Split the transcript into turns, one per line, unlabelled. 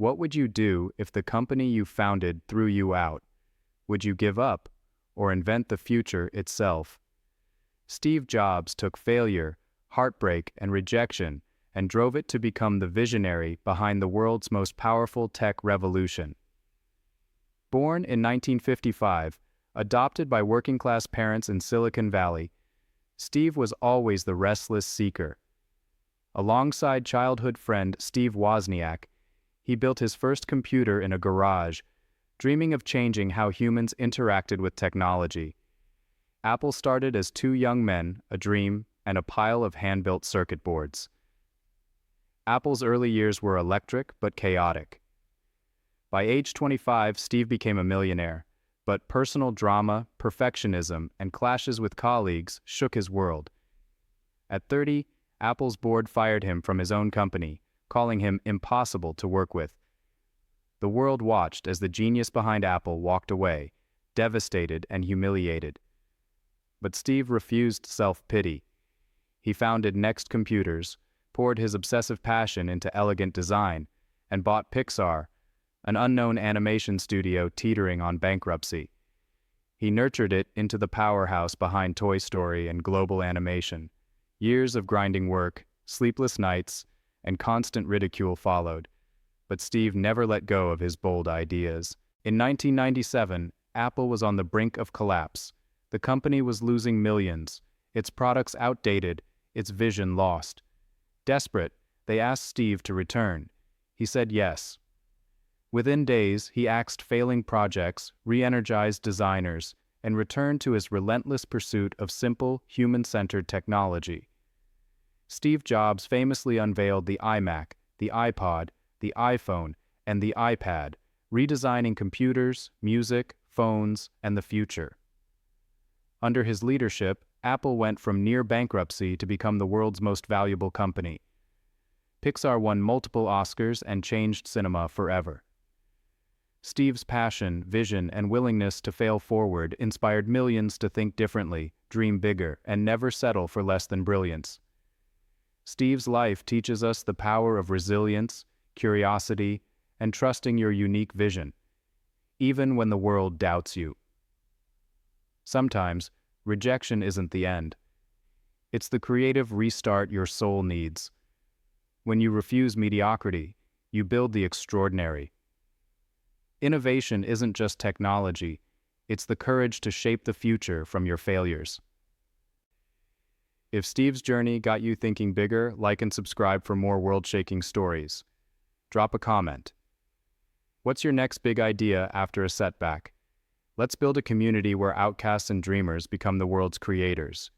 What would you do if the company you founded threw you out? Would you give up or invent the future itself? Steve Jobs took failure, heartbreak, and rejection and drove it to become the visionary behind the world's most powerful tech revolution. Born in 1955, adopted by working-class parents in Silicon Valley, Steve was always the restless seeker. Alongside childhood friend Steve Wozniak, he built his first computer in a garage, dreaming of changing how humans interacted with technology. Apple started as two young men, a dream, and a pile of hand-built circuit boards. Apple's early years were electric but chaotic. By age 25, Steve became a millionaire, but personal drama, perfectionism, and clashes with colleagues shook his world. At 30, Apple's board fired him from his own company, calling him impossible to work with. The world watched as the genius behind Apple walked away, devastated and humiliated. But Steve refused self-pity. He founded Next Computers, poured his obsessive passion into elegant design, and bought Pixar, an unknown animation studio teetering on bankruptcy. He nurtured it into the powerhouse behind Toy Story and global animation. Years of grinding work, sleepless nights, and constant ridicule followed, but Steve never let go of his bold ideas. In 1997, Apple was on the brink of collapse. The company was losing millions, its products outdated, its vision lost. Desperate, they asked Steve to return. He said yes. Within days, he axed failing projects, re-energized designers, and returned to his relentless pursuit of simple, human-centered technology. Steve Jobs famously unveiled the iMac, the iPod, the iPhone, and the iPad, redesigning computers, music, phones, and the future. Under his leadership, Apple went from near bankruptcy to become the world's most valuable company. Pixar won multiple Oscars and changed cinema forever. Steve's passion, vision, and willingness to fail forward inspired millions to think differently, dream bigger, and never settle for less than brilliance. Steve's life teaches us the power of resilience, curiosity, and trusting your unique vision, even when the world doubts you. Sometimes, rejection isn't the end. It's the creative restart your soul needs. When you refuse mediocrity, you build the extraordinary. Innovation isn't just technology, it's the courage to shape the future from your failures. If Steve's journey got you thinking bigger, like and subscribe for more world-shaking stories. Drop a comment. What's your next big idea after a setback? Let's build a community where outcasts and dreamers become the world's creators.